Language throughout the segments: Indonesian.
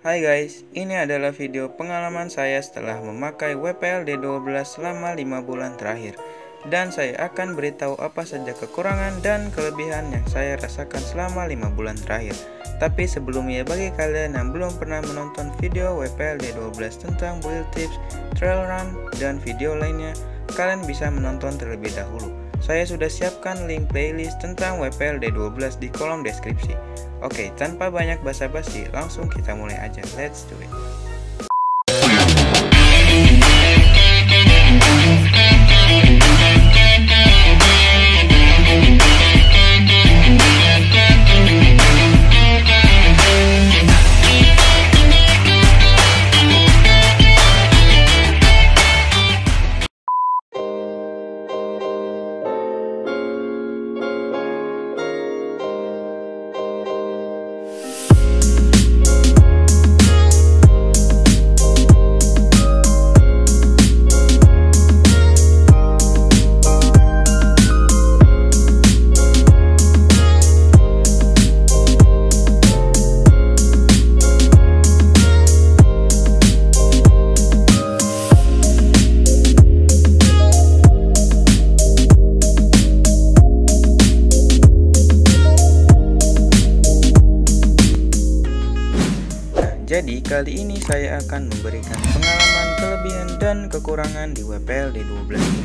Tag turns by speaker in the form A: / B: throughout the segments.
A: Hai guys, ini adalah video pengalaman saya setelah memakai WPL D12 selama 5 bulan terakhir. Dan saya akan beritahu apa saja kekurangan dan kelebihan yang saya rasakan selama 5 bulan terakhir. Tapi sebelumnya, bagi kalian yang belum pernah menonton video WPL D12 tentang build tips, trail run, dan video lainnya, kalian bisa menonton terlebih dahulu. Saya sudah siapkan link playlist tentang WPL D12 di kolom deskripsi. Oke, tanpa banyak basa-basi, langsung kita mulai aja. Let's do it. Jadi kali ini saya akan memberikan pengalaman, kelebihan, dan kekurangan di WPL D12 ini.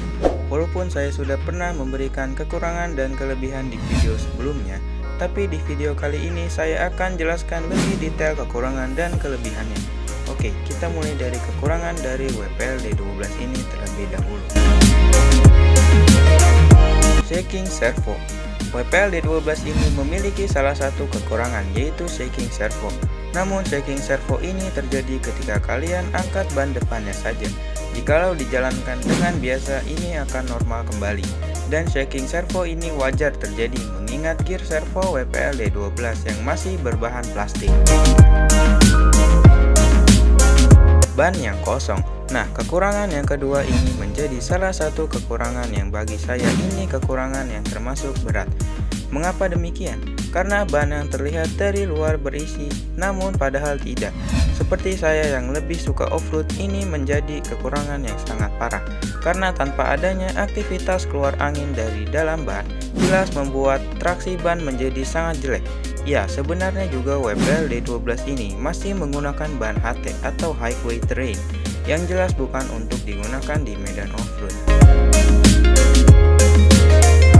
A: Walaupun saya sudah pernah memberikan kekurangan dan kelebihan di video sebelumnya, tapi di video kali ini saya akan jelaskan lebih detail kekurangan dan kelebihannya. Oke, kita mulai dari kekurangan dari WPL D12 ini terlebih dahulu. Shaking servo. WPL D12 ini memiliki salah satu kekurangan, yaitu shaking servo. Namun shaking servo ini terjadi ketika kalian angkat ban depannya saja. Jikalau dijalankan dengan biasa, ini akan normal kembali. Dan shaking servo ini wajar terjadi mengingat gear servo WPL D12 yang masih berbahan plastik. Ban yang kosong. Nah, kekurangan yang kedua ini menjadi salah satu kekurangan yang bagi saya ini kekurangan yang termasuk berat. Mengapa demikian? Karena ban yang terlihat dari luar berisi, namun padahal tidak. Seperti saya yang lebih suka off-road, ini menjadi kekurangan yang sangat parah. Karena tanpa adanya aktivitas keluar angin dari dalam ban, jelas membuat traksi ban menjadi sangat jelek. Ya, sebenarnya juga WPL D12 ini masih menggunakan ban HT atau highway terrain, yang jelas bukan untuk digunakan di medan off-road.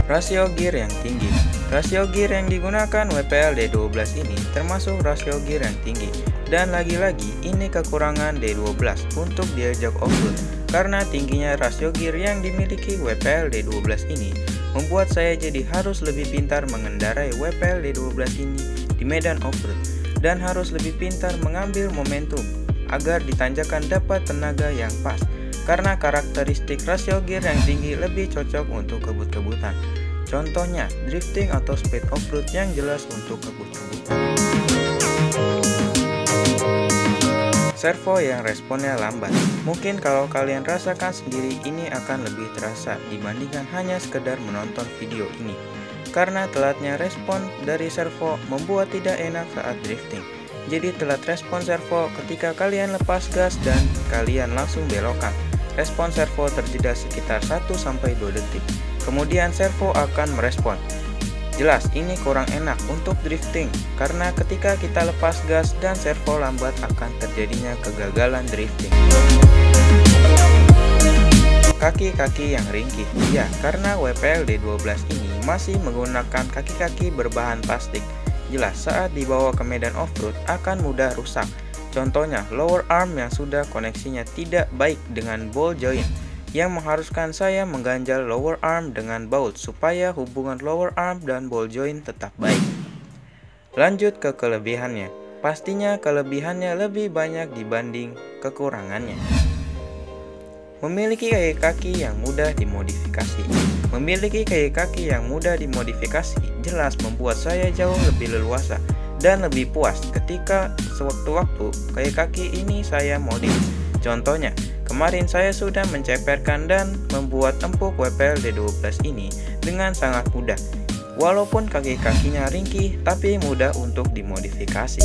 A: Rasio gear yang tinggi. Rasio gear yang digunakan WPL D12 ini termasuk rasio gear yang tinggi. Dan lagi-lagi ini kekurangan D12 untuk diajak off-road. Karena tingginya rasio gear yang dimiliki WPL D12 ini membuat saya jadi harus lebih pintar mengendarai WPL D12 ini di medan off-road. Dan harus lebih pintar mengambil momentum agar ditanjakan dapat tenaga yang pas. Karena karakteristik rasio gear yang tinggi lebih cocok untuk kebut-kebutan. Contohnya, drifting atau speed off-road yang jelas untuk kebut-kebutan. Servo yang responnya lambat. Mungkin kalau kalian rasakan sendiri ini akan lebih terasa dibandingkan hanya sekedar menonton video ini. Karena telatnya respon dari servo membuat tidak enak saat drifting. Jadi telat respon servo ketika kalian lepas gas dan kalian langsung belokan. Respon servo terjeda sekitar 1-2 detik. Kemudian servo akan merespon. Jelas ini kurang enak untuk drifting, karena ketika kita lepas gas dan servo lambat akan terjadinya kegagalan drifting. Kaki-kaki yang ringkih. Ya, karena WPL D12 ini masih menggunakan kaki-kaki berbahan plastik. Jelas saat dibawa ke medan off-road akan mudah rusak. Contohnya, lower arm yang sudah koneksinya tidak baik dengan ball joint, yang mengharuskan saya mengganjal lower arm dengan bolt supaya hubungan lower arm dan ball joint tetap baik. Lanjut ke kelebihannya. Pastinya kelebihannya lebih banyak dibanding kekurangannya. Memiliki kaki-kaki yang mudah dimodifikasi. Memiliki kaki-kaki yang mudah dimodifikasi jelas membuat saya jauh lebih leluasa dan lebih puas ketika sewaktu-waktu kaki-kaki ini saya modif. Contohnya, kemarin saya sudah menceperkan dan membuat empuk WPL D12 ini dengan sangat mudah. Walaupun kaki-kakinya ringkih, tapi mudah untuk dimodifikasi.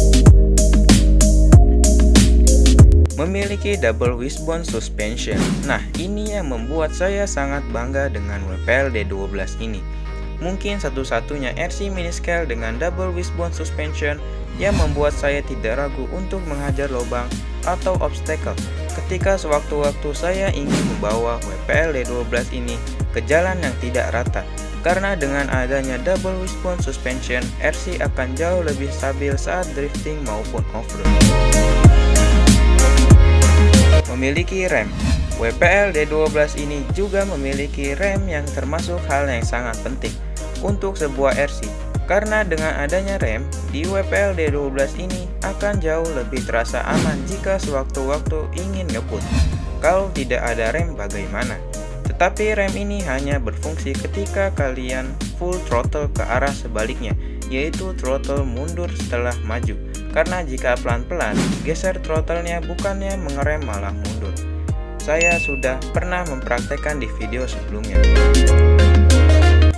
A: memiliki double wishbone suspension. Nah, ini yang membuat saya sangat bangga dengan WPL D12 ini. Mungkin satu-satunya RC miniscale dengan double wishbone suspension yang membuat saya tidak ragu untuk menghajar lubang atau obstacle ketika sewaktu-waktu saya ingin membawa WPL D12 ini ke jalan yang tidak rata. Karena dengan adanya double wishbone suspension, RC akan jauh lebih stabil saat drifting maupun off-road. Memiliki rem. WPL D12 ini juga memiliki rem yang termasuk hal yang sangat penting untuk sebuah RC. Karena dengan adanya rem, di WPL D12 ini akan jauh lebih terasa aman jika sewaktu-waktu ingin ngebut. Kalau tidak ada rem bagaimana? Tetapi rem ini hanya berfungsi ketika kalian full throttle ke arah sebaliknya, yaitu throttle mundur setelah maju. Karena jika pelan-pelan, geser throttle-nya bukannya mengerem malah mundur. Saya sudah pernah mempraktekkan di video sebelumnya.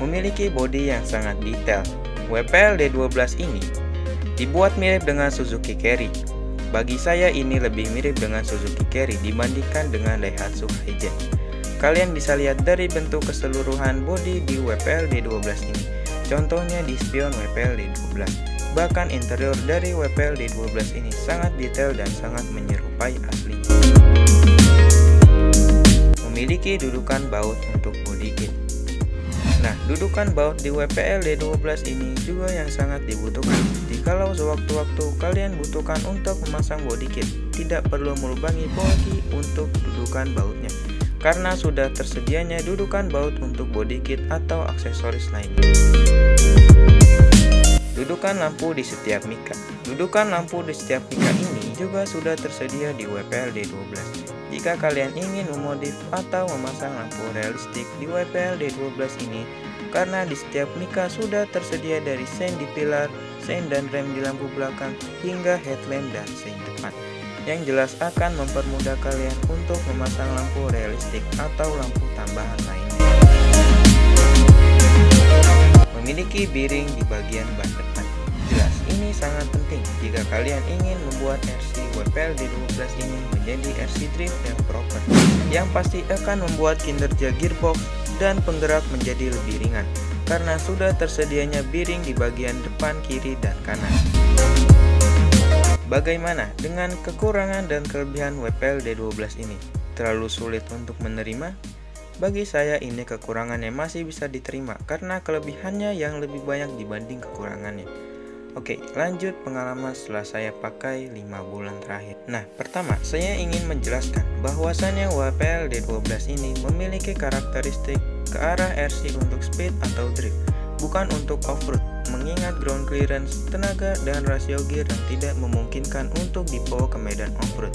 A: Memiliki bodi yang sangat detail. WPL D12 ini dibuat mirip dengan Suzuki Carry. Bagi saya ini lebih mirip dengan Suzuki Carry dibandingkan dengan Daihatsu Hi-Jet. Kalian bisa lihat dari bentuk keseluruhan bodi di WPL D12 ini. Contohnya di spion WPL D12. Bahkan interior dari WPL D12 ini sangat detail dan sangat menyerupai aslinya. Memiliki dudukan baut untuk body kit. Nah, dudukan baut di WPL D12 ini juga yang sangat dibutuhkan. Jikalau sewaktu-waktu kalian butuhkan untuk memasang body kit, tidak perlu melubangi bodi untuk dudukan bautnya. Karena sudah tersedianya dudukan baut untuk body kit atau aksesoris lainnya. Dudukan lampu di setiap mika. Dudukan lampu di setiap mika ini juga sudah tersedia di WPL D12. Jika kalian ingin memodif atau memasang lampu realistik di WPL D12 ini, karena di setiap mika sudah tersedia dari sein di pilar, sein dan rem di lampu belakang, hingga headlamp dan sein depan. Yang jelas akan mempermudah kalian untuk memasang lampu realistik atau lampu tambahan lainnya. Memiliki bearing di bagian ban depan. Jelas, ini sangat penting jika kalian ingin membuat RC WPL D12 ini menjadi RC drift yang proper, yang pasti akan membuat kinerja gearbox dan penggerak menjadi lebih ringan, karena sudah tersedianya bearing di bagian depan, kiri, dan kanan. Bagaimana dengan kekurangan dan kelebihan WPL D12 ini? Terlalu sulit untuk menerima? Bagi saya ini kekurangan yang masih bisa diterima karena kelebihannya yang lebih banyak dibanding kekurangannya. Oke, lanjut pengalaman setelah saya pakai 5 bulan terakhir. Nah, pertama saya ingin menjelaskan bahwasannya WPL D12 ini memiliki karakteristik ke arah RC untuk speed atau drift, bukan untuk off-road, mengingat ground clearance, tenaga, dan rasio gear yang tidak memungkinkan untuk dibawa ke medan off-road.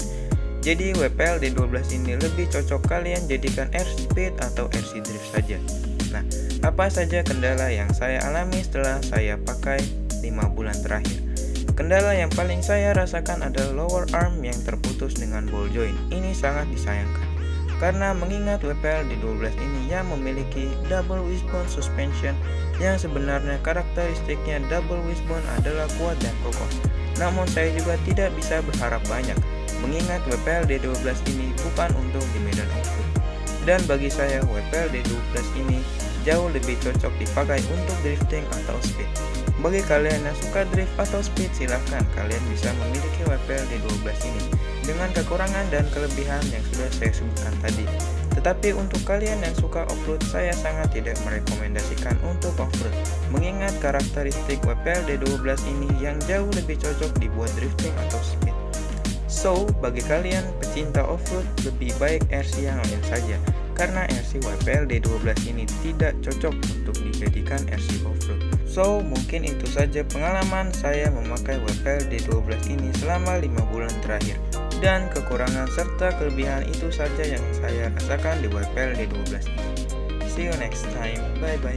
A: Jadi WPL D12 ini lebih cocok kalian jadikan RC speed atau RC drift saja. Nah, apa saja kendala yang saya alami setelah saya pakai 5 bulan terakhir? Kendala yang paling saya rasakan adalah lower arm yang terputus dengan ball joint. Ini sangat disayangkan, karena mengingat WPL D12 ini yang memiliki double wishbone suspension, yang sebenarnya karakteristiknya double wishbone adalah kuat dan kokoh. Namun saya juga tidak bisa berharap banyak, mengingat WPL D12 ini bukan untuk di medan off-road. Dan bagi saya WPL D12 ini jauh lebih cocok dipakai untuk drifting atau speed. Bagi kalian yang suka drift atau speed, silahkan kalian bisa memiliki WPL D12 ini dengan kekurangan dan kelebihan yang sudah saya sebutkan tadi. Tetapi untuk kalian yang suka off-road, saya sangat tidak merekomendasikan untuk off-road, mengingat karakteristik WPL D12 ini yang jauh lebih cocok dibuat drifting atau speed. So, bagi kalian pecinta off-road, lebih baik RC yang lain saja, karena RC WPL D12 ini tidak cocok untuk dijadikan RC off-road. So, mungkin itu saja pengalaman saya memakai WPL D12 ini selama 5 bulan terakhir. Dan kekurangan serta kelebihan itu saja yang saya rasakan di WPL D12 ini. See you next time, bye bye.